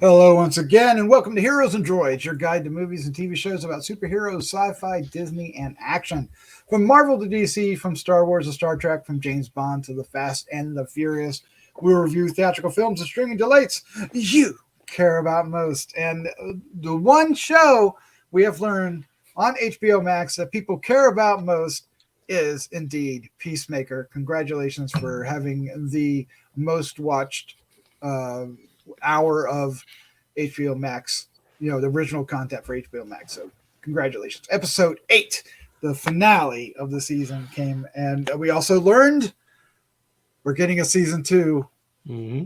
Hello once again, and welcome to Heroes and Droids, your guide to movies and TV shows about superheroes, sci-fi, Disney, and action. From Marvel to DC, from Star Wars to Star Trek, from James Bond to the Fast and the Furious, we review theatrical films and streaming delights you care about most. And the one show we have learned on HBOMax that people care about most is indeed Peacemaker. Congratulations for having the most watched hour of HBO Max, the original content for HBO Max. So congratulations. Episode 8, the finale of the season came, and we also learned we're getting a season 2. Mm-hmm.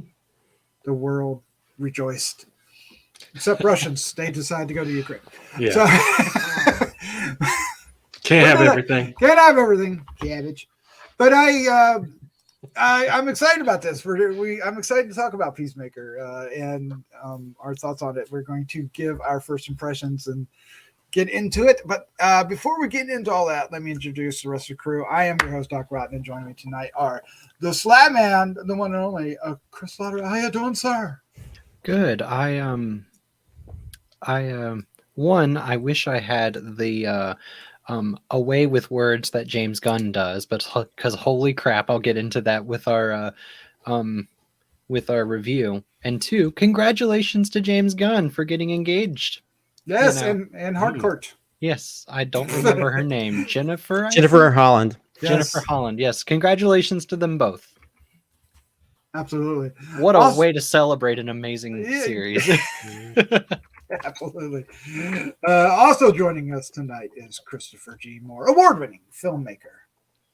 The world rejoiced. Except Russians. They decided to go to Ukraine. Yeah. So, Can't have everything. Can't have everything. Cabbage. But I'm excited about this. I'm excited to talk about Peacemaker and our thoughts on it. We're going to give our first impressions and get into it. But before we get into all that, let me introduce the rest of the crew. I am your host, Doc Rotten, and joining me tonight are the SLATTMAN, the one and only Chris Slattery. How you doing, sir? Good. I wish I had the away with words that James Gunn does, but because holy crap, I'll get into that with our review. And 2, congratulations to James Gunn for getting engaged. Yes, and hardcourt. Yes, I don't remember her name. Jennifer Holland. Yes. Jennifer Holland. Yes, congratulations to them both. Absolutely. What a way to celebrate an amazing series. Absolutely. Also joining us tonight is Christopher G. Moore, award-winning filmmaker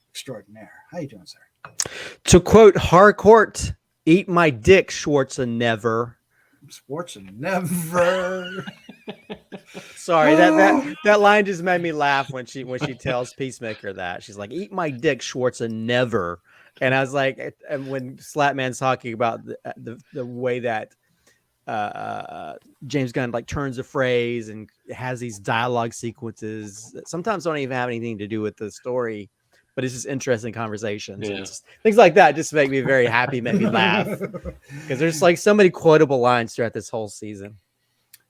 extraordinaire. How you doing, sir? To quote Harcourt, "Eat my dick, Schwarzenegger." Schwarzenegger. Sorry, that line just made me laugh when she tells Peacemaker that. She's like, "Eat my dick, Schwarzenegger." And I was like, and when Slatman's talking about the way that James Gunn like turns a phrase and has these dialogue sequences that sometimes don't even have anything to do with the story, but it's just interesting conversations. Yeah. Things like that just make me very happy, make me laugh, because there's like so many quotable lines throughout this whole season.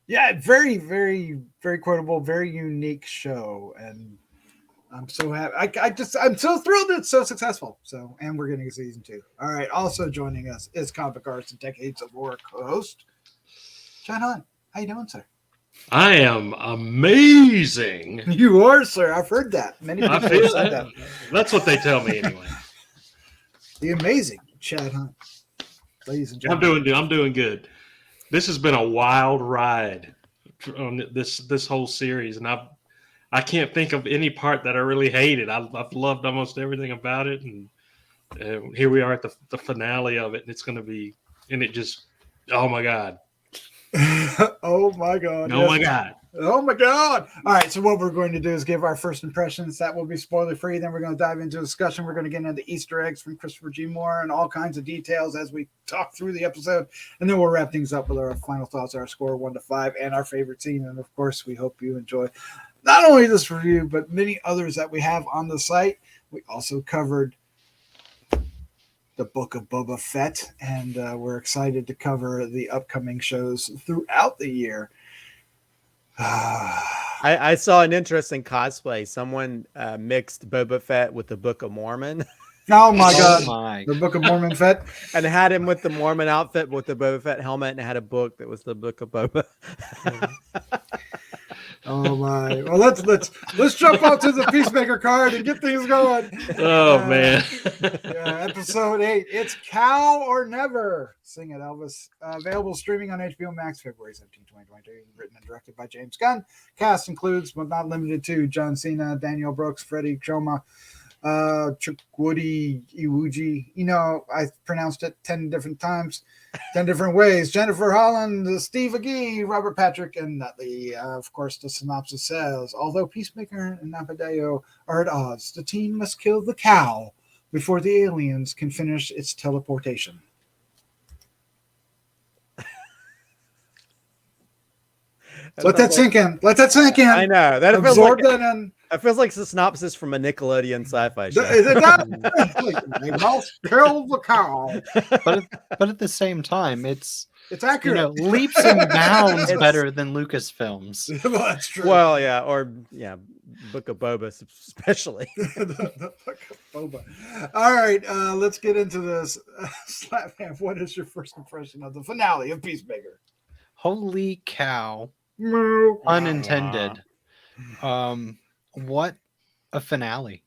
Yeah, very, very, very quotable, very unique show, and I'm so happy. I'm so thrilled it's so successful. So, and we're getting a season 2. All right. Also joining us is comic artist and decades of horror co-host John Hunt. How you doing, sir? I am amazing. You are, sir. I've heard that. Many people have said that. That's what they tell me anyway. The amazing Chad Hunt. Ladies and gentlemen. I'm doing good. This has been a wild ride on this whole series, and I can't think of any part that I really hated. I've loved almost everything about it, and here we are at the finale of it. And it's going to be, and it just, oh my god. Oh my god. Oh my god. Oh my god. All right, so what we're going to do is give our first impressions. That will be spoiler free. Then we're going to dive into a discussion. We're going to get into Easter eggs from Christopher G. Moore and all kinds of details as we talk through the episode. And then we'll wrap things up with our final thoughts, our score 1 to 5, and our favorite scene. And of course, we hope you enjoy not only this review, but many others that we have on the site. We also covered the Book of Boba Fett, and we're excited to cover the upcoming shows throughout the year. I saw an interesting cosplay. Someone mixed Boba Fett with the Book of Mormon. Oh my god. The Book of Mormon Fett. And had him with the Mormon outfit with the Boba Fett helmet, and had a book that was the Book of Boba. Oh my! Well, let's jump out to the Peacemaker card and get things going. Oh man! Episode 8. It's Cow or Never. Sing it, Elvis. Available streaming on HBO Max February 17, 2022. Written and directed by James Gunn. Cast includes, but not limited to, John Cena, Daniel Brooks, Freddie Choma, Chukwudi Iwuji. I pronounced it 10 different times, 10 different ways. Jennifer Holland, Steve Agee, Robert Patrick, and Nutley. Of course, the synopsis says, although Peacemaker and Adebayo are at odds, the team must kill the cow before the aliens can finish its teleportation. Let that sink in. Let that sink in. I know that feels Absorb like that in. it feels like the synopsis from a Nickelodeon sci-fi show. It does. They must kill the cow. But at the same time, it's accurate. leaps and bounds better than Lucasfilms. Well, that's true. Well, yeah, or Book of Boba especially. the Book of Boba. All right, let's get into this. Slatman, what is your first impression of the finale of Peacemaker? Holy cow. Unintended. What a finale.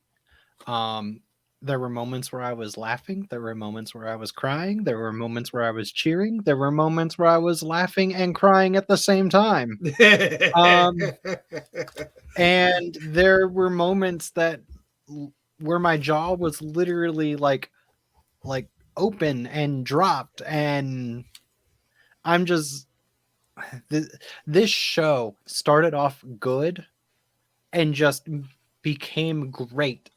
There were moments where I was laughing. There were moments where I was crying. There were moments where I was cheering. There were moments where I was laughing and crying at the same time. And there were moments where my jaw was literally like open and dropped, and I'm just this show started off good and just became great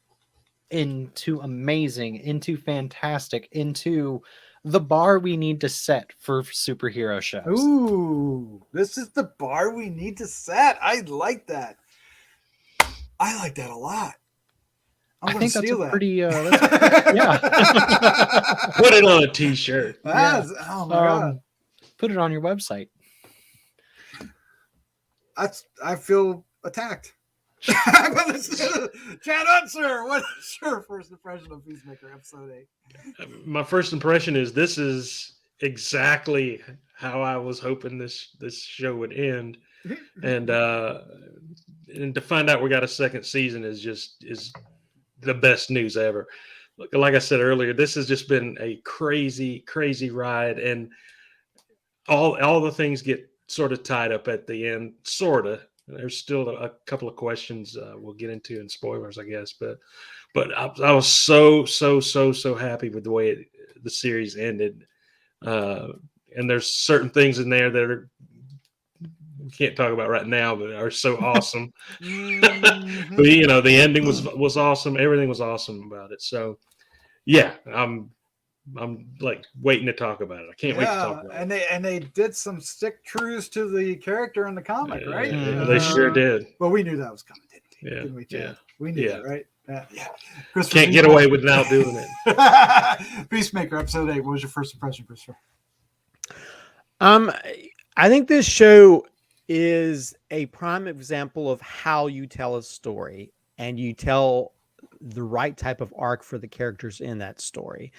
into amazing, into fantastic, into the bar we need to set for superhero shows. Ooh, this is the bar we need to set. I like that. I like that a lot. I think that's a pretty yeah. Put it on a t-shirt. Oh my god. Put it on your website. I feel attacked. Chad Unser, what is your first impression of Peacemaker episode 8? My first impression is this is exactly how I was hoping this show would end, and to find out we got a second season is the best news ever. Like I said earlier, this has just been a crazy ride, and all the things get sort of tied up at the end, sort of. There's still a couple of questions we'll get into in spoilers, I guess, but I was so happy with the way the series ended, and there's certain things in there that we can't talk about right now, but are so awesome. Mm-hmm. But the ending was awesome. Everything was awesome about it. So yeah, I'm like waiting to talk about it. I can't wait to talk about it. And they did some stick truths to the character in the comic, right? Yeah, they sure did. Well, we knew that was coming, didn't we? Yeah. We knew that, right? Yeah. Can't get away without doing it. Peacemaker episode 8. What was your first impression, Christopher? I think this show is a prime example of how you tell a story, and you tell the right type of arc for the characters in that story.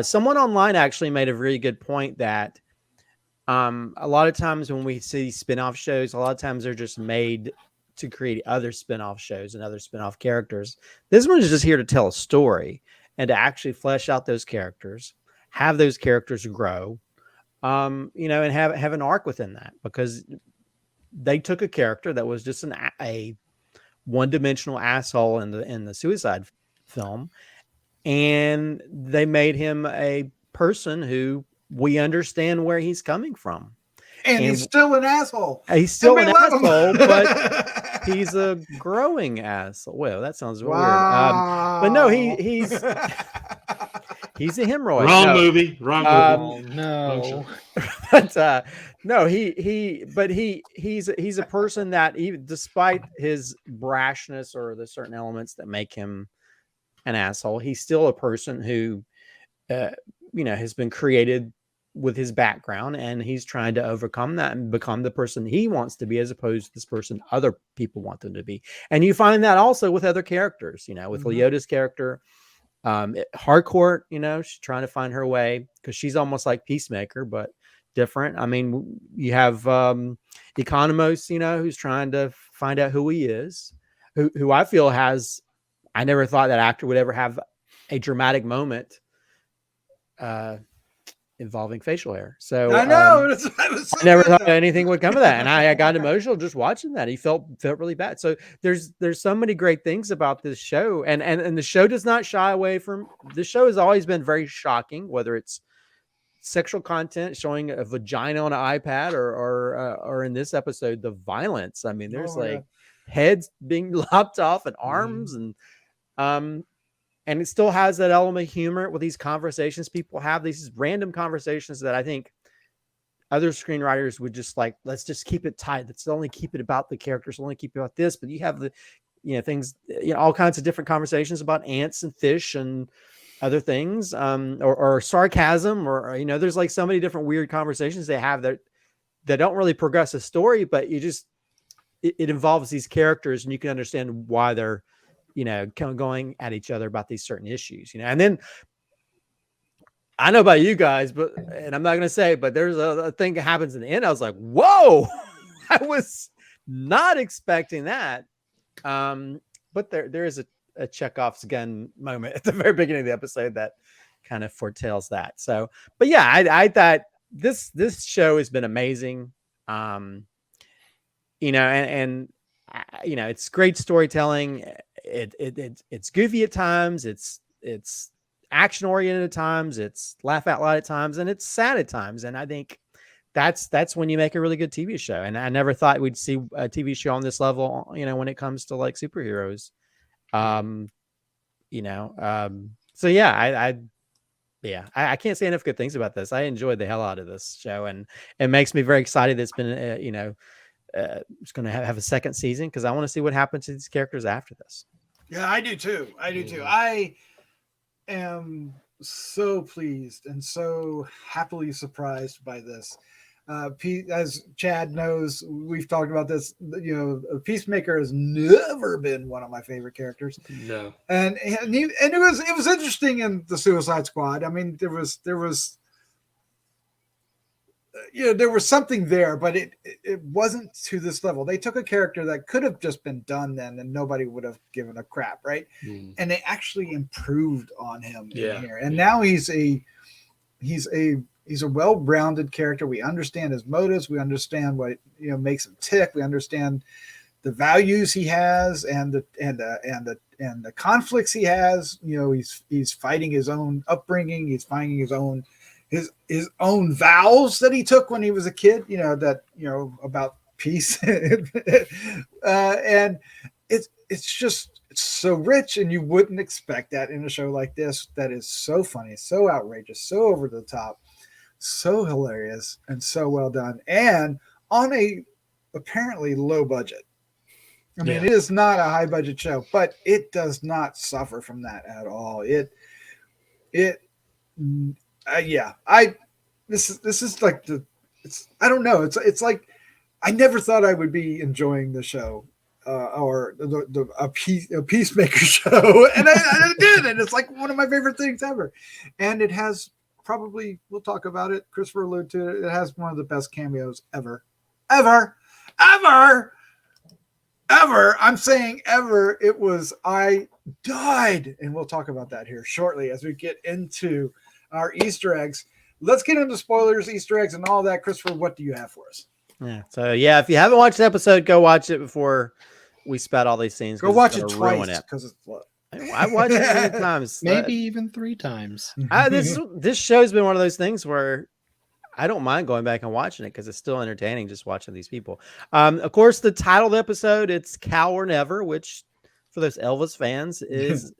Someone online actually made a very good point that a lot of times when we see spin-off shows, a lot of times they're just made to create other spin-off shows and other spin-off characters. This one is just here to tell a story and to actually flesh out those characters, have those characters grow, and have an arc within that, because they took a character that was just a one-dimensional asshole in the Suicide film, and they made him a person who we understand where he's coming from. And he's still an asshole. He's still an asshole, but he's a growing asshole. Well, that sounds weird. But no, he's he's a hemorrhoid. Wrong movie. No. But no, he's a person that, even despite his brashness or the certain elements that make him an asshole, he's still a person who has been created with his background, and he's trying to overcome that and become the person he wants to be, as opposed to this person other people want them to be. And you find that also with other characters, with Leota's character, Harcourt, she's trying to find her way, because she's almost like Peacemaker, but different. I mean, you have Economos, who's trying to find out who he is, who I feel I never thought that actor would ever have a dramatic moment involving facial hair. So I know. I never thought anything would come of that, and I got emotional just watching that. He felt really bad. So there's so many great things about this show, and the show does not shy away from. The show has always been very shocking, whether it's sexual content, showing a vagina on an iPad, or in this episode, the violence. I mean, there's heads being lopped off and arms, and it still has that element of humor with these conversations people have, these random conversations that I think other screenwriters would just like, let's just keep it tight. Let's only keep it about the characters, only keep it about this. But you have the, things, all kinds of different conversations about ants and fish and other things, or sarcasm, or there's like so many different weird conversations they have that don't really progress a story, but it involves these characters, and you can understand why they're, kind of going at each other about these certain issues, and then I know about you guys, and I'm not going to say, but there's a thing that happens in the end. I was like, whoa, I was not expecting that. But there is a Chekhov's gun moment at the very beginning of the episode that kind of foretells that. So, but yeah, I thought this show has been amazing. It's great storytelling. It's goofy at times. It's action oriented at times. It's laugh out loud at times, and it's sad at times. And I think that's when you make a really good TV show. And I never thought we'd see a TV show on this level, when it comes to like superheroes. So yeah, I can't say enough good things about this. I enjoyed the hell out of this show, and it makes me very excited. It's been, it's going to have a second season, because I want to see what happens to these characters after this. Yeah, I do too. I am so pleased and so happily surprised by this. As Chad knows, we've talked about this. Peacemaker has never been one of my favorite characters. No, and it was interesting in the Suicide Squad. I mean, there was something there, but it wasn't to this level. They took a character that could have just been done then, and nobody would have given a crap, right? And they actually improved on him in here. And now he's a well-rounded character. We understand his motives. We understand what makes him tick. We understand the values he has and the conflicts he has. He's fighting his own upbringing. He's finding his own vows that he took when he was a kid. About peace, and it's so rich, and you wouldn't expect that in a show like this that is so funny, so outrageous, so over the top, so hilarious, and so well done, and on a apparently low budget. I mean, it is not a high budget show, but it does not suffer from that at all. This is like I don't know. It's like I never thought I would be enjoying the show, or a Peacemaker show, and I did, and it's like one of my favorite things ever. And it has probably, we'll talk about it, Christopher alluded to it, it has one of the best cameos ever. I'm saying ever. It was I died, and we'll talk about that here shortly as we get into our Easter eggs. Let's get into spoilers, Easter eggs, and all that. Christopher, what do you have for us? Yeah. So yeah, if you haven't watched the episode, go watch it before we spat all these scenes. Go watch it twice, because it's what I watched it many times, maybe even 3 times. This show's been one of those things where I don't mind going back and watching it, because it's still entertaining just watching these people. Of course, the title of the episode, it's "Cow or Never," which for those Elvis fans is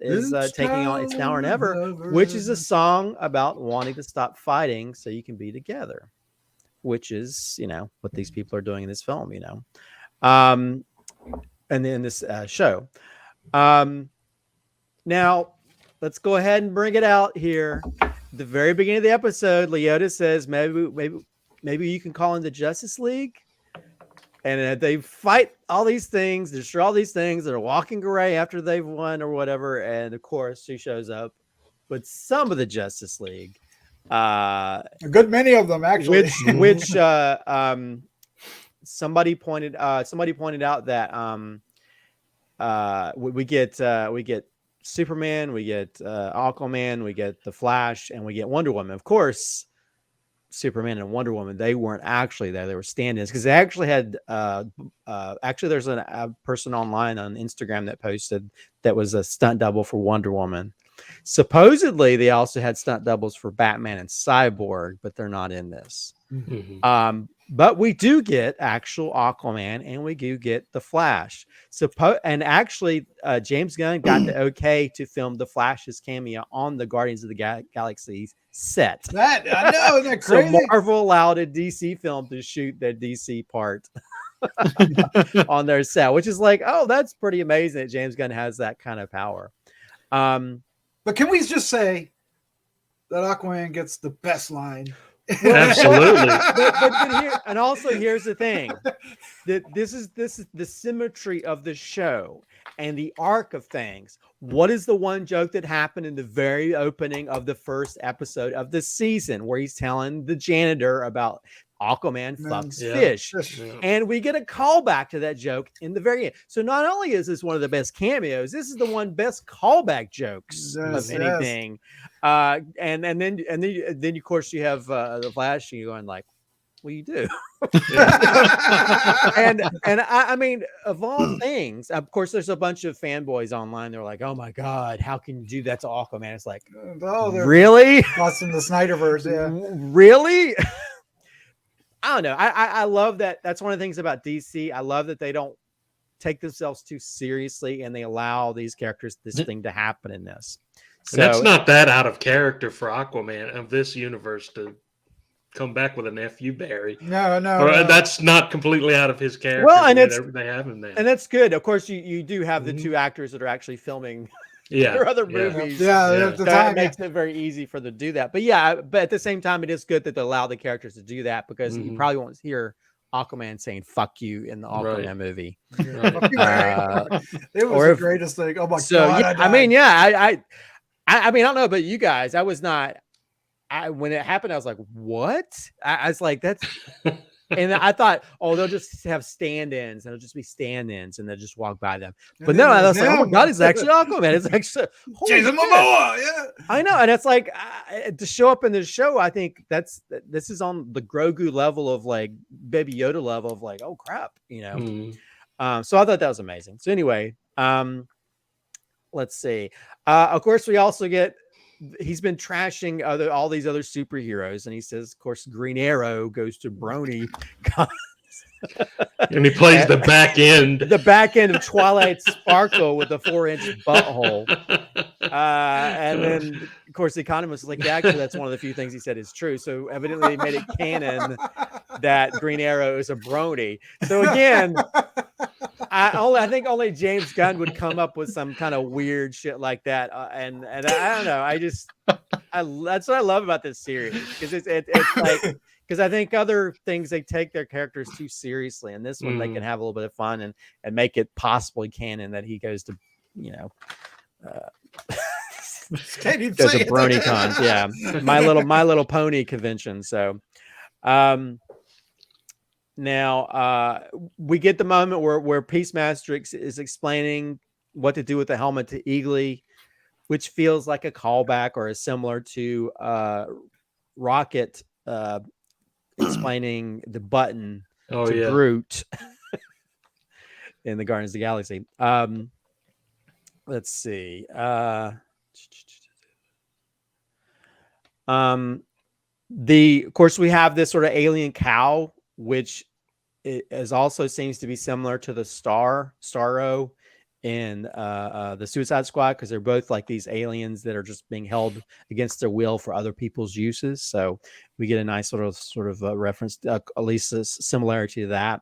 taking on "It's Now or Never," which is a song about wanting to stop fighting so you can be together, which is what these people are doing in this film, and in this show. Now let's go ahead and bring it out here. The very beginning of the episode, Leota says, maybe you can call in the Justice League. And they fight all these things, destroy all these things. They're walking away after they've won or whatever. And of course, she shows up with some of the Justice League. A good many of them, actually. Which somebody pointed out that we get Superman, we get Aquaman, we get the Flash, and we get Wonder Woman. Of course, Superman and Wonder Woman, they weren't actually there. They were stand-ins, because they actually had there's a person online on Instagram that posted that was a stunt double for Wonder Woman. Supposedly, they also had stunt doubles for Batman and Cyborg, but they're not in this. But we do get actual Aquaman, and we do get the Flash. And actually, James Gunn got the okay to film the Flash's cameo on the Guardians of the Galaxy set. That I know, isn't that crazy? So Marvel allowed a DC film to shoot their DC part on their set, which is like, oh, that's pretty amazing that James Gunn has that kind of power. But can we just say that Aquaman gets the best line? Absolutely. And also here's the thing, that this is the symmetry of the show and the arc of things. What is the one joke that happened in the very opening of the first episode of the season, where he's telling the janitor about Aquaman fucks fish? Yeah. And we get a callback to that joke in the very end. So not only is this one of the best cameos, this is the one best callback jokes of anything. And then of course you have the Flash, and you're going like, what do you do? and I mean, of all things, of course, there's a bunch of fanboys online. They're like, oh my God, how can you do that to Aquaman? It's like, really? Watching the Snyderverse, yeah. Really? I don't know. I love that. That's one of the things about DC. I love that they don't take themselves too seriously, and they allow these characters, this thing to happen in this. So that's not that out of character for Aquaman of this universe to come back with an FU Barry. No. That's not completely out of his character. Well, and they have him there, and that's good. Of course, you do have the two actors that are actually filming their other movies. That makes it very easy for them to do that. But at the same time, it is good that they allow the characters to do that, because you probably won't hear Aquaman saying "fuck you" in the Aquaman movie. Right. It was the greatest thing. Oh my God! I mean, I don't know about you guys. I was not. When it happened, I was like, "What?" I was like, "That's," and I thought, "Oh, they'll just have stand-ins, and it'll just be stand-ins, and they'll just walk by them." But no, I was like, "Oh my God, it's actually Aquaman! It's actually Jason Momoa!" Yeah, I know, and it's like to show up in the show. I think this is on the Grogu level of like Baby Yoda level of like, oh crap, you know. So I thought that was amazing. So anyway, let's see. Of course, we also get. He's been trashing all these other superheroes, and he says, of course, Green Arrow goes to Brony. And he plays the back end of Twilight Sparkle with a 4-inch butthole. And then, of course, the Economist is like, yeah, actually, that's one of the few things he said is true. So evidently, they made it canon that Green Arrow is a brony. So again, I think only James Gunn would come up with some kind of weird shit like that. And I don't know. That's what I love about this series, because it's like. Because I think other things, they take their characters too seriously, and this one they can have a little bit of fun and make it possibly canon that he goes to, you know, goes to BronyCons, yeah, My Little Pony convention. So, now we get the moment where Peacemaster is explaining what to do with the helmet to Eagly, which feels like a callback or is similar to Rocket. Explaining the button to Groot in the Guardians of the Galaxy. Let's see. Of course, we have this sort of alien cow, which is also seems to be similar to the Starro in the Suicide Squad, because they're both like these aliens that are just being held against their will for other people's uses. So we get a nice sort of reference, at least a similarity to that.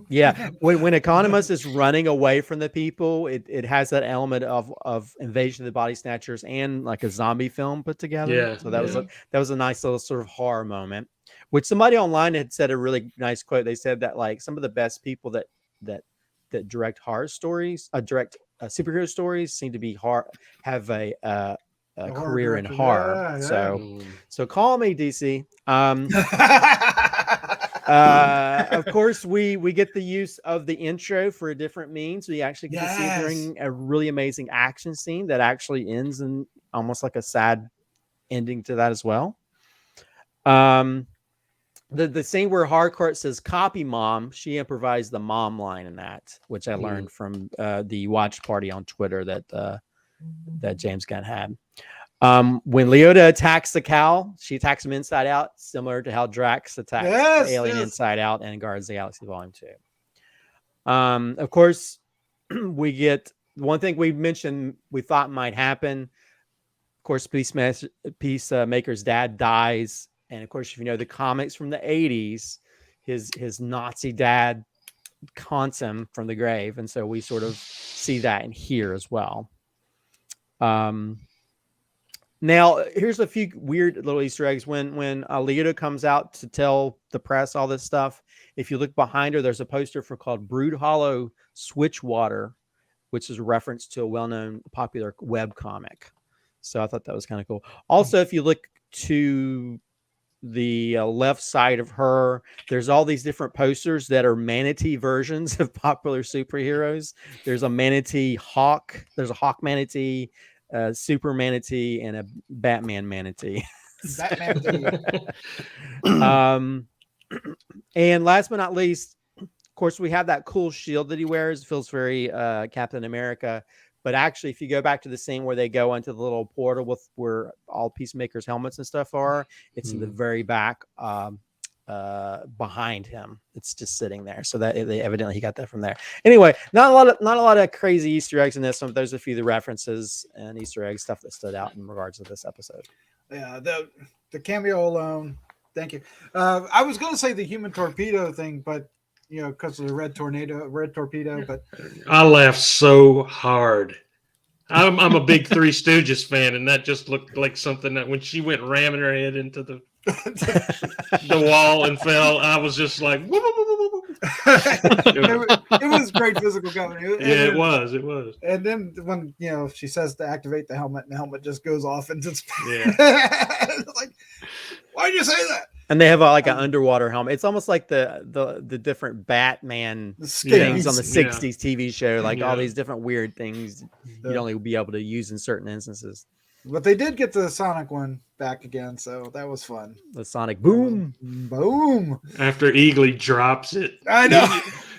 Yeah, when Economist is running away from the people, it has that element of Invasion of the Body Snatchers and like a zombie film put together. Yeah, so that was a nice little sort of horror moment. Which somebody online had said a really nice quote. They said that like some of the best people that direct horror stories, direct superhero stories, seem to be have a career in horror. Yeah. So call me, DC. Of course, we get the use of the intro for a different means. We actually get to see during a really amazing action scene that actually ends in almost like a sad ending to that as well. The scene where Harcourt says "copy mom," she improvised the mom line in that, which I learned from the watch party on Twitter that James Gunn had. When Leota attacks the cow, she attacks him inside out, similar to how Drax attacks the alien inside out and Guardians of the Galaxy Volume 2. Of course, we get one thing we mentioned we thought might happen. Of course, Peacemaker's dad dies. And of course, if you know the comics from the 80s, his Nazi dad haunts him from the grave. And so we sort of see that in here as well. Now, here's a few weird little Easter eggs. When Leota comes out to tell the press all this stuff, if you look behind her, there's a poster called Brood Hollow Switchwater, which is a reference to a well-known popular web comic. So I thought that was kind of cool. Also, if you look to the left side of her, there's all these different posters that are manatee versions of popular superheroes. There's a manatee hawk. There's a hawk manatee, a super manatee, and a Batman manatee. And last but not least, of course, we have that cool shield that he wears. It feels very Captain America. But actually, if you go back to the scene where they go into the little portal with where all Peacemaker's helmets and stuff are, it's in the very back behind him. It's just sitting there. So that evidently he got that from there. Anyway, not a lot of crazy Easter eggs in this one. But there's a few of the references and Easter egg stuff that stood out in regards to this episode. Yeah, the cameo alone. Thank you. I was going to say the human torpedo thing, but because of the red torpedo. But I laughed so hard. I'm a big Three Stooges fan, and that just looked like something that when she went ramming her head into the wall and fell, I was just like, whoop, whoop, whoop, whoop. It was great physical comedy. It was. And then when she says to activate the helmet, and the helmet just goes off into space. Yeah. Like, why'd you say that? And they have like an underwater helmet. It's almost like the different Batman things on the 60s TV show, like all these different weird things you'd only be able to use in certain instances. But they did get the Sonic one back again, so that was fun. The Sonic boom. Boom. After Eagly drops it. I know.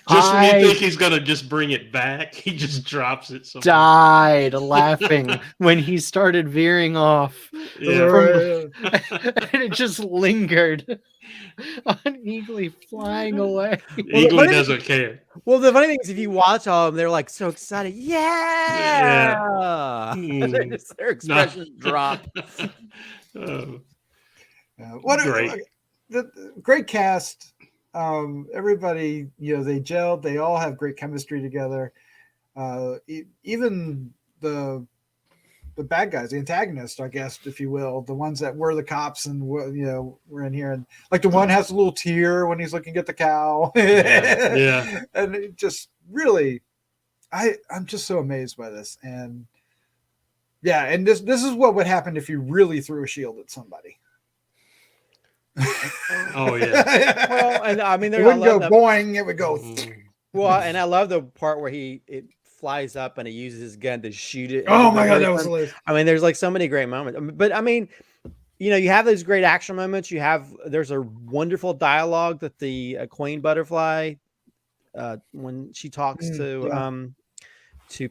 Just when you think he's going to just bring it back, he just drops it. Somewhere. Died laughing when he started veering off. Yeah. And it just lingered on Eagly flying away. Eagly doesn't care. Well, the funny thing is, if you watch all of them, they're like so excited. Yeah. Their expressions drop. What great. The great cast. Everybody, they gelled. They all have great chemistry together. Even the bad guys, the antagonists, I guess, if you will, the ones that were the cops and were in here, and like the one has a little tear when he's looking at the cow. Yeah. And it just really, I'm just so amazed by this. And yeah, and this is what would happen if you really threw a shield at somebody. Oh yeah. Well, and I mean, it wouldn't go boing. It would go. Well, and I love the part where it flies up and he uses his gun to shoot it. Oh my god, that was hilarious. I mean, there's like so many great moments. But I mean, you have those great action moments. There's a wonderful dialogue that the Queen Butterfly, when she talks to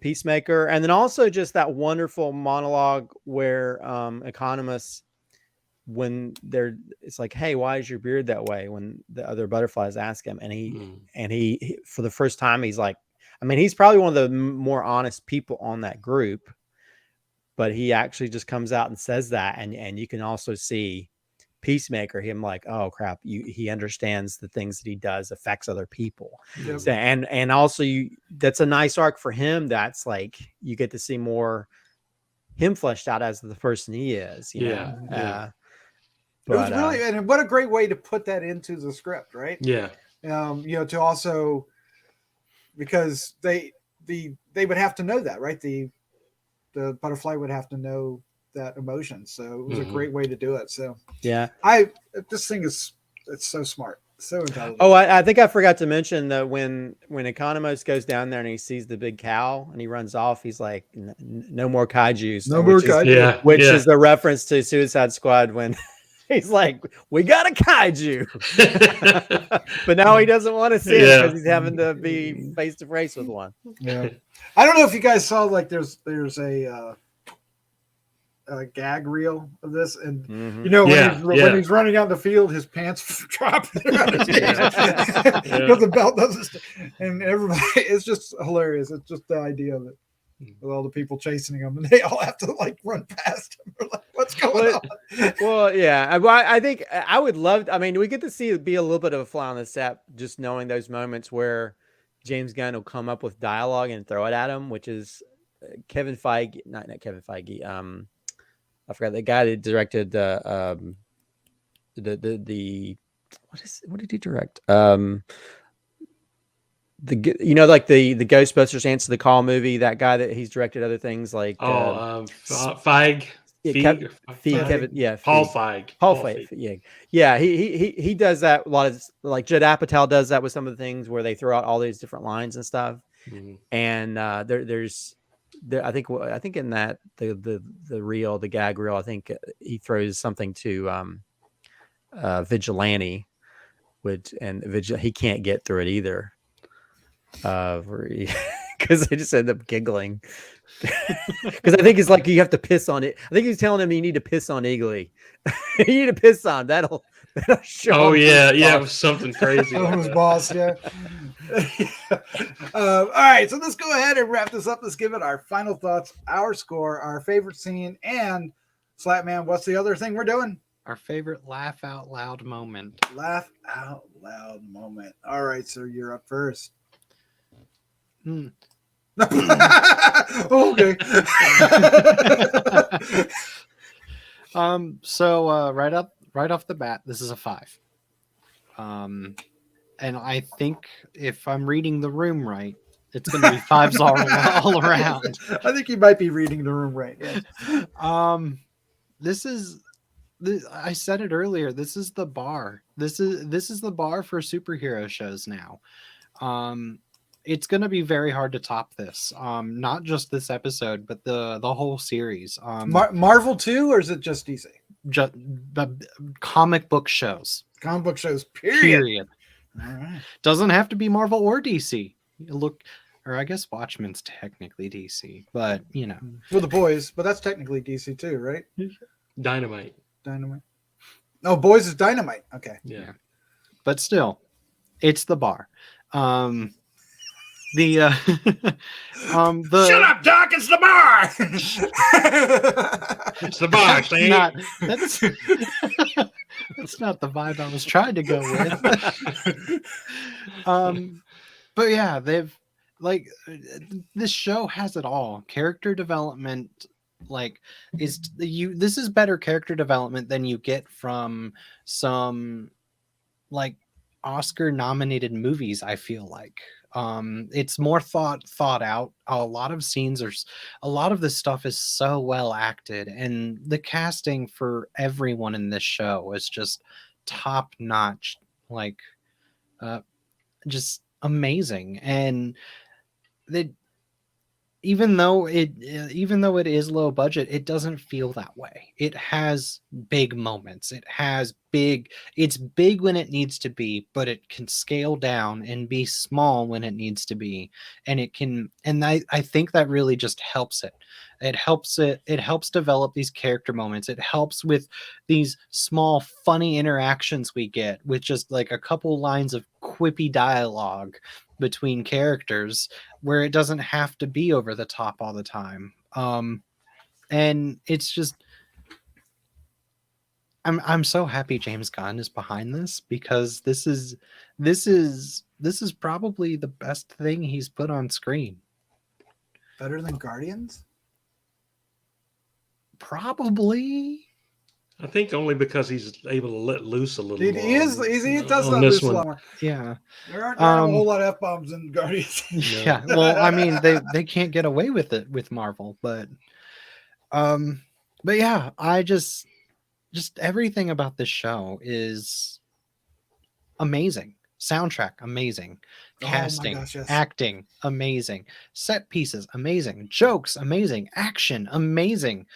Peacemaker, and then also just that wonderful monologue where Economist, when it's like, hey, why is your beard that way? When the other butterflies ask him, and he for the first time, he's like, I mean, he's probably one of the more honest people on that group, but he actually just comes out and says that. And you can also see Peacemaker, him like, oh crap, he understands the things that he does affects other people. Yep. So, and also that's a nice arc for him. That's like, you get to see more him fleshed out as the person he is. You know? But, it was really, and what a great way to put that into the script, right? Yeah. To also, because they would have to know that, right? The butterfly would have to know that emotion. So it was a great way to do it. So yeah, this thing it's so smart, so intelligent. Oh, I think I forgot to mention that when Economos goes down there and he sees the big cow and he runs off, he's like, no more kaijus. No more kaiju. Which is the reference to Suicide Squad when he's like, we got a kaiju. But now he doesn't want to see it because he's having to be face to face with one. Yeah. I don't know if you guys saw, like, there's a gag reel of this, and Mhm. you know Yeah, when yeah. he's running out in the field, his pants drop Yeah. because the belt doesn't. And everybody, it's just hilarious. It's just the idea of it. With all the people chasing him, and they all have to like run past him. We're like, what's going on? Well, yeah. Well, I think I would love. I mean, we get to see it be a little bit of a fly on the set, just knowing those moments where James Gunn will come up with dialogue and throw it at him, which is Kevin Feige, not Kevin Feige. I forgot the guy that directed the what did he direct? Like the Ghostbusters Answer the Call movie. That guy that he's directed other things like Feig. Kevin, Paul Feig. Paul Feig. Yeah. He does that a lot of, like Judd Apatow does that with some of the things where they throw out all these different lines and stuff. Mhm. And there's I think in that the reel, the gag reel, I think he throws something to Vigilante, he can't get through it either. Because I just end up giggling. Because I think it's like you have to piss on it. I think he's telling him you need to piss on Eagly. You need to piss on that'll show. Oh yeah, it was something crazy. Like his boss, yeah. All right, so let's go ahead and wrap this up. Let's give it our final thoughts, our score, our favorite scene, and Slatman, what's the other thing we're doing? Our favorite laugh out loud moment. Laugh out loud moment. All right, so you're up first. Okay. So right off the bat, this is a 5. And I think if I'm reading the room right, it's going to be 5s all around. I think you might be reading the room right. Yeah. I said it earlier. This is the bar. This is the bar for superhero shows now. It's going to be very hard to top this. Not just this episode, but the whole series. Marvel too, or is it just DC? Just comic book shows. Comic book shows. Period. All right. Doesn't have to be Marvel or DC. Look, or I guess Watchmen's technically DC, but you know. For the boys, but that's technically DC too, right? Dynamite. Oh, boys is Dynamite. Okay. Yeah. But still, it's the bar. The Shut up, Doc! It's the bar. It's the bar. That's not the vibe I was trying to go with. But yeah, they've this show has it all. Character development, this is better character development than you get from some Oscar nominated movies. I feel like it's more thought out. A lot of this stuff is so well acted, and the casting for everyone in this show is just top notch, just amazing. And even though it is low budget, it doesn't feel that way. It has big moments. It's big when it needs to be, but it can scale down and be small when it needs to be. And I think that really just helps it. It helps develop these character moments. It helps with these small funny interactions we get with just like a couple lines of quippy dialogue between characters where it doesn't have to be over the top all the time. And it's just, I'm so happy James Gunn is behind this, because this is probably the best thing he's put on screen. Better than Guardians? Probably. I think only because he's able to let loose a little more. He does on let this loose a one. lot more. Yeah. There aren't a whole lot of F-bombs in Guardians. Yeah. Well, I mean, they can't get away with it with Marvel, but yeah, I just everything about this show is amazing. Soundtrack, amazing. Casting, Oh my gosh, yes. acting, amazing. Set pieces, amazing. Jokes, amazing. Action, amazing.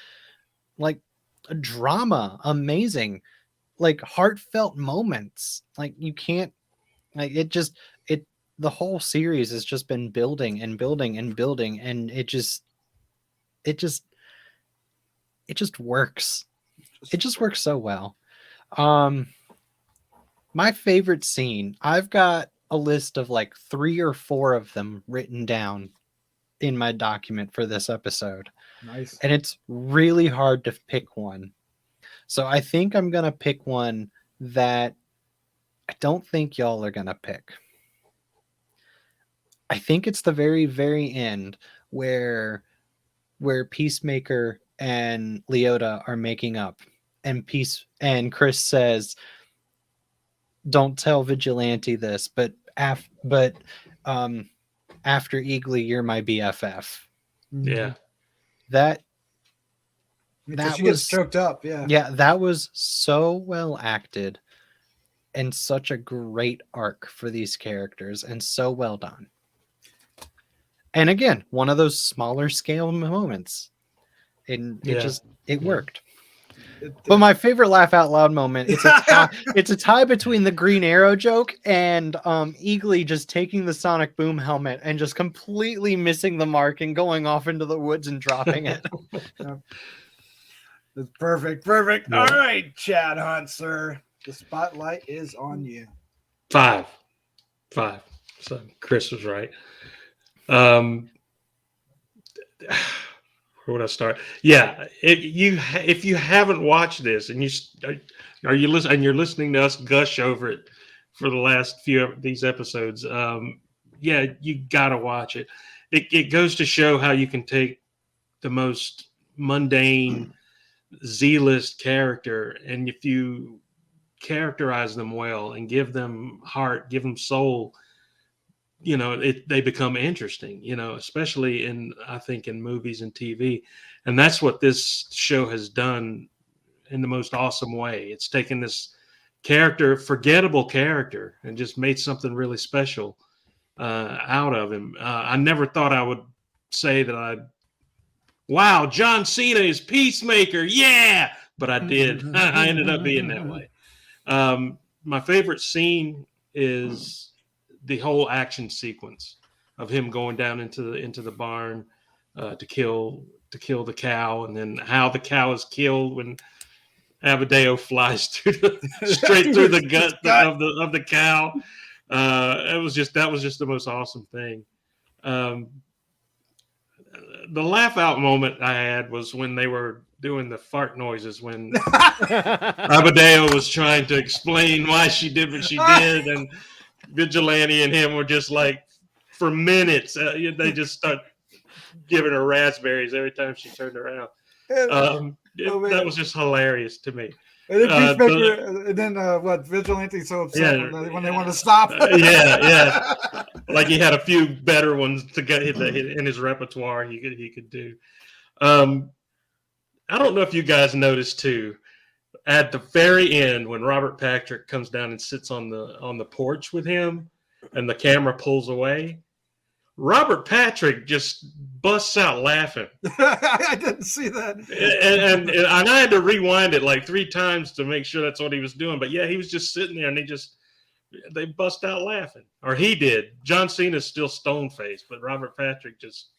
Drama, amazing. Heartfelt moments. You can't, the whole series has just been building and building and building, and it it just works. It just works so well. My favorite scene, I've got a list of like 3 or 4 of them written down in my document for this episode. Nice. And it's really hard to pick one. So I think I'm going to pick one that I don't think y'all are going to pick. I think it's the very, very end where Peacemaker and Leota are making up, and Chris says, "Don't tell Vigilante this, but after Eagly, you're my BFF." Yeah. That She gets choked up. Yeah. Yeah, that was so well acted and such a great arc for these characters and so well done. And again, one of those smaller scale moments. And it worked. But my favorite laugh out loud moment, it's a tie between the Green Arrow joke and Eagly just taking the Sonic Boom helmet and just completely missing the mark and going off into the woods and dropping it. That's perfect. Yeah. All right, Chad Hunt, sir. The spotlight is on you. 5. So Chris was right. Where would I start? Yeah, if you haven't watched this and you're listening to us gush over it for the last few of these episodes, yeah, you gotta watch it. It goes to show how you can take the most mundane Z-list character, and if you characterize them well and give them heart, give them soul, they become interesting, especially I think in movies and TV. And that's what this show has done in the most awesome way. It's taken this forgettable character, and just made something really special out of him. I never thought I would say that wow, John Cena is Peacemaker. Yeah. But I did. I ended up being that way. My favorite scene is the whole action sequence of him going down into the barn to kill the cow, and then how the cow is killed when Adebayo flies straight through the gut of the cow. That was just the most awesome thing. The laugh out moment I had was when they were doing the fart noises when Adebayo was trying to explain why she did what she did, and Vigilante and him were just like, for minutes, they just start giving her raspberries every time she turned around. That was just hilarious to me. And then Peacemaker, and then Vigilante's so upset when they want to stop. Yeah. Like he had a few better ones to get in his repertoire he could do. I don't know if you guys noticed too, at the very end when Robert Patrick comes down and sits on the porch with him, and the camera pulls away, Robert Patrick just busts out laughing. I didn't see that. And I had to rewind it like 3 times to make sure that's what he was doing. But yeah, he was just sitting there, and they bust out laughing. Or he did. John Cena's still stone-faced, but Robert Patrick just,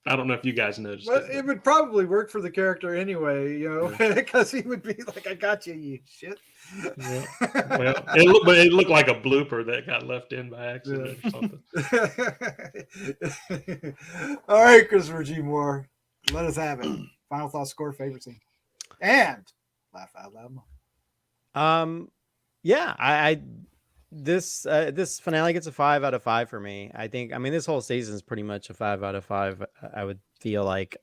I don't know if you guys noticed it. It would probably work for the character anyway, because he would be like, I got you shit. Yeah. Well, it looked like a blooper that got left in by accident or something. All right, Christopher G. Moore, let us have it. Final thoughts, score, favorite scene, and laugh out loud. Yeah, this finale gets a 5 out of 5 for me. I mean, this whole season is pretty much a 5 out of 5. I would feel like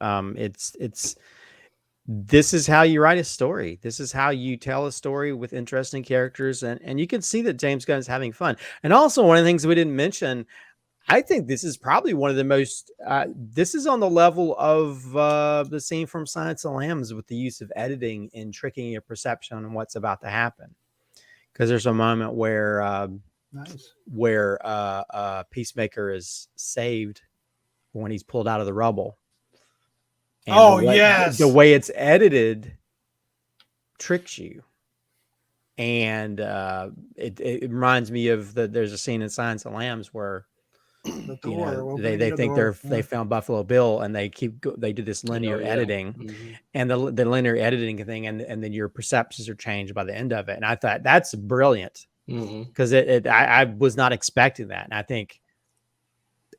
this is how you write a story. This is how you tell a story with interesting characters, and you can see that James Gunn is having fun. And also, one of the things we didn't mention, I think this is probably one of the most. This is on the level of the scene from Silence of the Lambs with the use of editing and tricking your perception on what's about to happen. Because there's a moment where Peacemaker is saved when he's pulled out of the rubble. And yes, the way it's edited tricks you, and it reminds me of there's a scene in Silence of the Lambs where The You door. know, opening they the think door. they found Buffalo Bill, and they they do this linear yeah. editing, Mhm. and the linear editing thing, and then your perceptions are changed by the end of it. And I thought that's brilliant Mhm. because I was not expecting that, and I think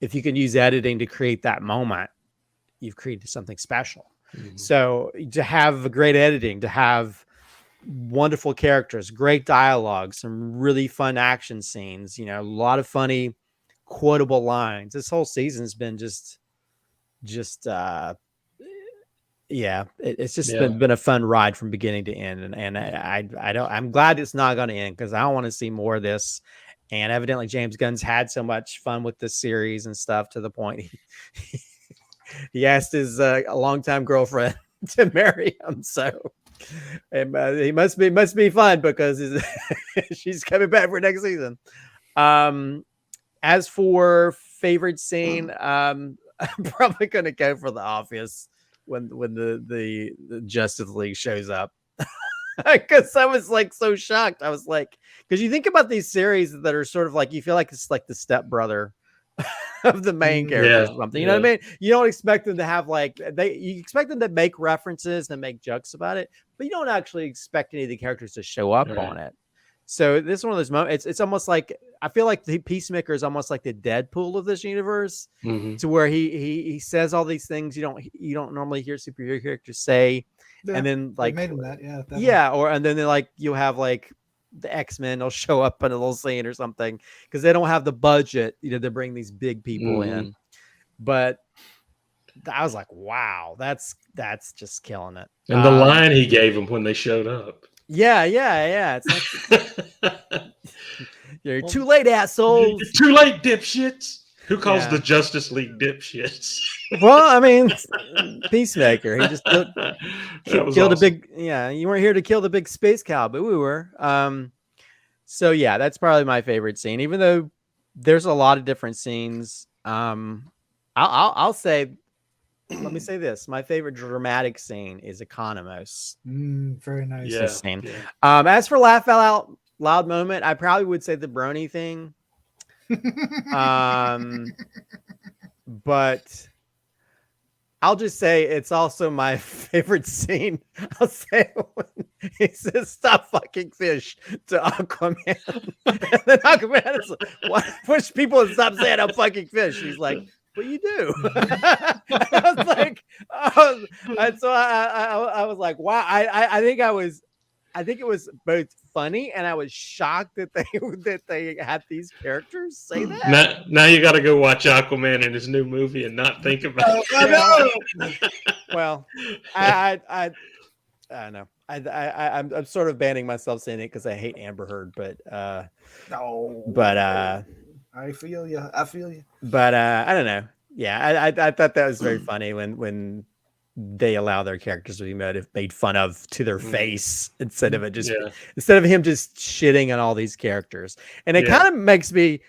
if you can use editing to create that moment, you've created something special. Mhm. So to have great editing, to have wonderful characters, great dialogue, some really fun action scenes, you know, a lot of funny quotable lines. This whole season's been just yeah, it's just Yeah. been a fun ride from beginning to end. And I'm glad it's not going to end, because I want to see more of this. And evidently James Gunn's had so much fun with this series and stuff, to the point he asked his a longtime girlfriend to marry him. So he must be fun, because she's coming back for next season. As for favorite scene, I'm probably going to go for the obvious, when the Justice League shows up. Because I was like so shocked. I was like, because you think about these series that are sort of like, you feel like it's like the stepbrother of the main character or something. You know what I mean? You don't expect them to have like, you expect them to make references and make jokes about it, but you don't actually expect any of the characters to show up on it. So this is one of those moments. It's almost like, I feel like the Peacemaker is almost like the Deadpool of this universe, to where he says all these things you don't normally hear superhero characters say. Yeah, and then like made him that, and then like you have like the X-Men will show up in a little scene or something, because they don't have the budget, you know, to bring these big people in. But I was like, wow, that's just killing it. And the line he gave them when they showed up. Yeah. It's like, you're too late, assholes. You're too late, dipshits. Who calls the Justice League dipshits? Well, I mean, Peacemaker. He just killed awesome. a big. Yeah, you weren't here to kill the big space cow, but we were. So yeah, that's probably my favorite scene. Even though there's a lot of different scenes. I'll say. Let me say this: my favorite dramatic scene is Economos. Very nice. Yeah. Scene. As for laugh out loud moment, I probably would say the Brony thing. But I'll just say it's also my favorite scene. I'll say when he says "stop fucking fish" to Aquaman, and then Aquaman is like, push people to stop saying "I'm fucking fish." He's like, "But you do." I was like, and so I was like, wow. I think it was both funny, and I was shocked that they had these characters say that. Now you got to go watch Aquaman in his new movie and not think about it. Well, I don't know. I'm sort of banning myself saying it because I hate Amber Heard, but I feel you. But I don't know. Yeah, I thought that was very funny when they allow their characters to be made fun of to their face, instead of it just instead of him just shitting on all these characters. And it kind of makes me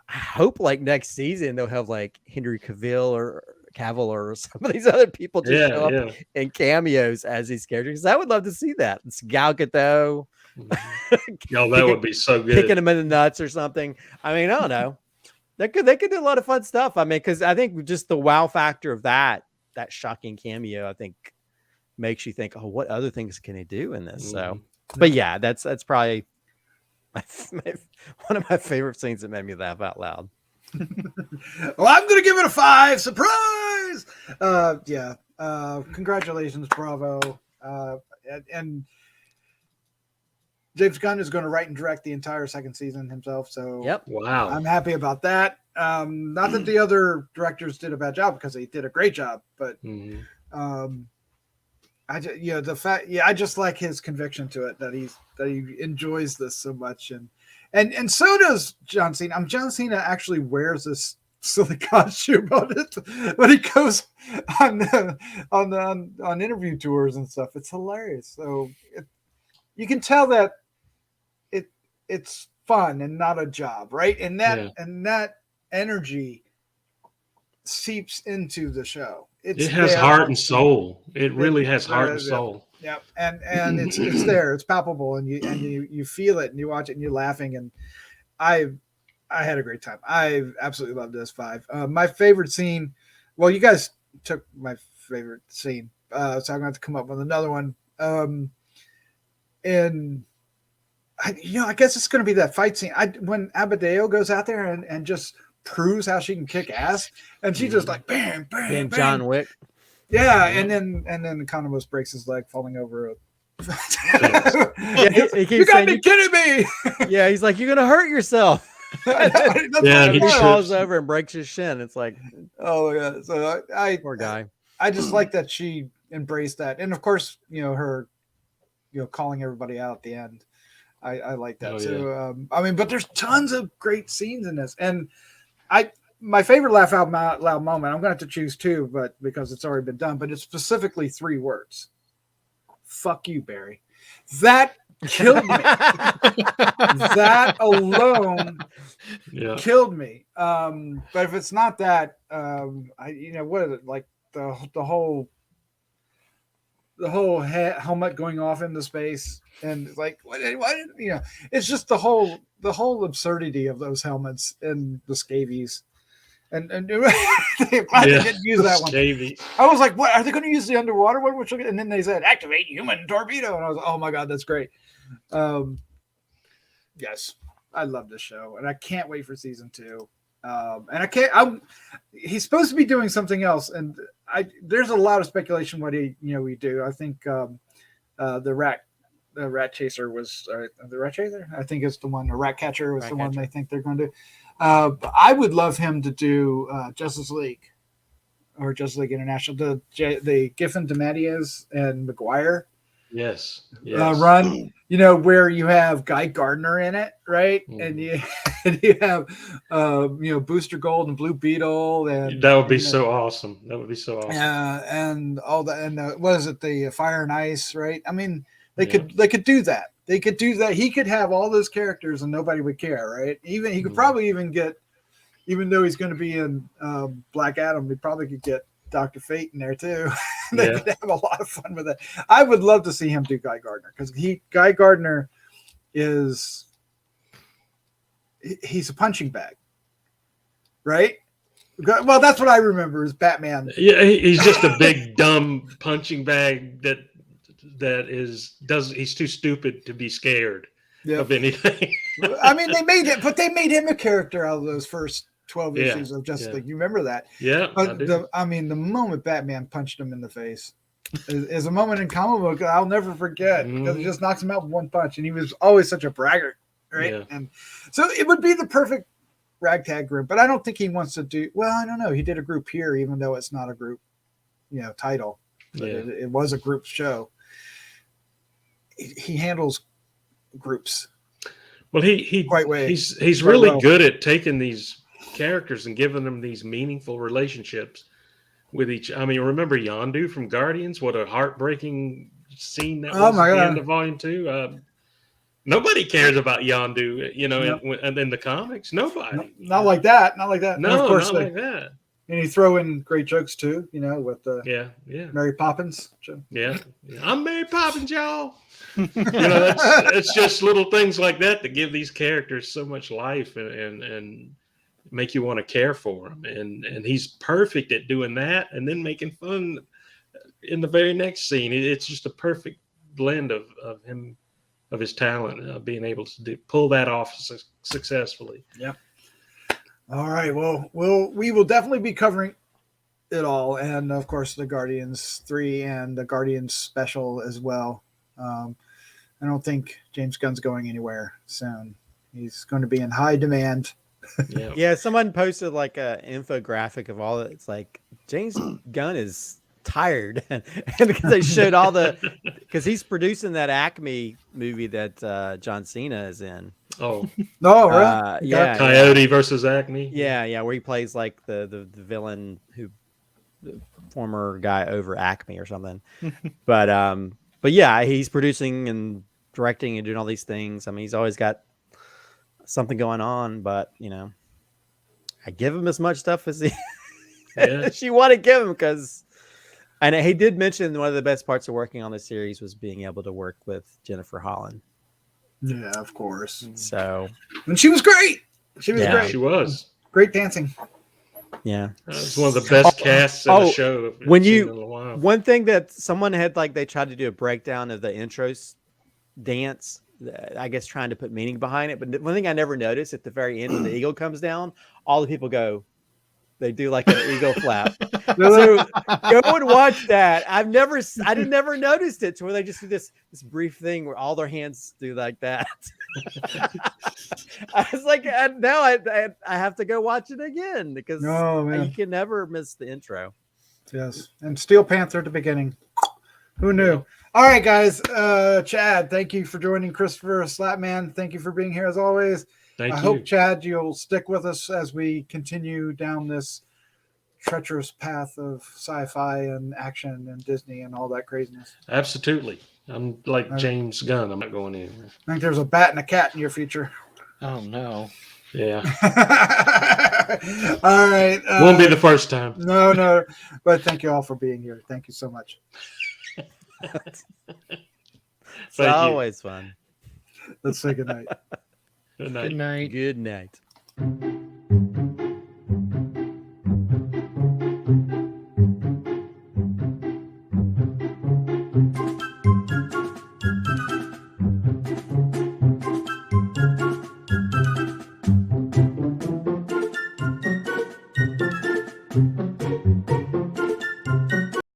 hope like next season they'll have like Henry Cavill or some of these other people just show up in cameos as these characters. I would love to see that. It's Gal Gadot. That would be so good. Picking them in the nuts or something. I mean, I don't know. They could do a lot of fun stuff. I mean, because I think just the wow factor of that shocking cameo, I think makes you think, oh, what other things can he do in this? So, but yeah, that's probably one of my favorite scenes that made me laugh out loud. Well, I'm gonna give it a 5. Surprise! Congratulations, bravo. And James Gunn is going to write and direct the entire second season himself. So wow, I'm happy about that. Not that the other directors did a bad job, because they did a great job, but I just like his conviction to it, that he enjoys this so much, and so does John Cena. John Cena actually wears this silly costume on it when he goes on interview tours and stuff. It's hilarious. So you can tell that it's fun and not a job, right? And that energy seeps into the show. It has heart and soul. It really has heart and soul. Yeah, and it's there. It's palpable, and you feel it, and you watch it, and you're laughing. And I had a great time. I absolutely loved this 5. My favorite scene. Well, you guys took my favorite scene, so I'm going to have to come up with another one. And I guess it's going to be that fight scene. When Adebayo goes out there and just proves how she can kick ass, and she just like bam, bam, Being bam. John Wick. Yeah, and then Economos breaks his leg falling over a. Yeah, he keeps You gotta saying, be kidding me! yeah, he's like, you're gonna hurt yourself. Yeah, He he falls trips. over and breaks his shin. It's like, Oh yeah, so poor guy. I just like that she embraced that, and of course, her, calling everybody out at the end. I like that too. I mean, but there's tons of great scenes in this, and my favorite laugh out loud moment. I'm going to have to choose 2, but because it's already been done, but it's specifically 3 words. Fuck you, Barry. That killed me. That alone killed me. But if it's not that, what is it like the whole helmet going off into space, and like what it's just the whole absurdity of those helmets and the scabies. And they didn't use that one. Scabies. I was like, what are they going to use the underwater one? And then they said activate human torpedo, and I was like, oh my god, that's great. Yes, I love this show, and I can't wait for season 2. And he's supposed to be doing something else, and there's a lot of speculation what we do. I think the rat chaser was the rat chaser. I think it's the one. The rat catcher was one they think they're going to do. But I would love him to do Justice League or Justice League International. The Giffen DeMatteis and McGuire. Yes. Run. Where you have Guy Gardner in it, right? Mm. And you have Booster Gold and Blue Beetle, and that would be so awesome. That would be so awesome. And all that, and what is it? The Fire and Ice, right? I mean, they could do that. They could do that. He could have all those characters and nobody would care, right? He could probably even get, even though he's going to be in Black Adam, he probably could get Dr. Fate in there too. They could have a lot of fun with it. I would love to see him do Guy Gardner, because Guy Gardner he's a punching bag, right? Well, that's what I remember is Batman. Yeah, he's just a big dumb punching bag he's too stupid to be scared of anything. I mean, they made him a character out of those first 12 issues of Justice League. You remember that? Yeah. But the moment Batman punched him in the face is a moment in comic book I'll never forget, because he just knocks him out with one punch, and he was always such a braggart, right? Yeah. And so it would be the perfect ragtag group, but I don't think he wants to do. Well, I don't know. He did a group here, even though it's not a group, title. But it was a group show. He handles groups. Well, he's really good at taking these characters and giving them these meaningful relationships with each. I mean, remember Yondu from Guardians? What a heartbreaking scene that was at the end of Volume 2. Nobody cares about Yondu, in the comics. Nobody. Not like that. Not like that. No, and of course not like that. And you throw in great jokes too, with Mary Poppins. Yeah. I'm Mary Poppins, y'all. It's just little things like that give these characters so much life and make you want to care for them. And he's perfect at doing that, and then making fun in the very next scene. It's just a perfect blend of him, of his talent, being able to pull that off successfully. Yeah. All right. Well, we will definitely be covering it all, and of course the Guardians 3 and the Guardians special as well. I don't think James Gunn's going anywhere soon. He's going to be in high demand. Yeah, someone posted like a infographic of all that. It's like James Gunn is tired, and because they showed all because he's producing that Acme movie that John Cena is in. Oh, no, really? Yeah, Coyote versus Acme. Yeah, where he plays like the villain the former guy over Acme or something. But yeah, he's producing and directing and doing all these things. I mean, he's always got something going on, but I give him as much stuff as she want to give him, and he did mention one of the best parts of working on the series was being able to work with Jennifer Holland. Yeah, of course. So, and she was great. She was Yeah. great. She was. Great dancing. Yeah. It was one of the best casts in a show. I've when seen you- in a while. One thing that someone had, like, they tried to do a breakdown of the intros dance, I guess trying to put meaning behind it. But one thing I never noticed at the very end when the eagle comes down, all the people go, they do like an eagle flap. So go and watch that. I never noticed it to where they just do this brief thing where all their hands do like that. I was like, now I have to go watch it again because Oh, man. you can never miss the intro. Yes. And Steel Panther at the beginning. Who knew? All right, guys. Chad, thank you for joining. Christopher, Slatman, thank you for being here as always. Thank I you. hope, Chad, you'll stick with us as we continue down this treacherous path of sci-fi and action and Disney and all that craziness. Absolutely. I'm like James Gunn. I'm not going anywhere. I think there's a bat and a cat in your future. Oh no. Yeah. All right. Won't be the first time. No. But thank you all for being here. Thank you so much. It's Thank you. always fun. Let's say goodnight. Good night. Good night. Good night.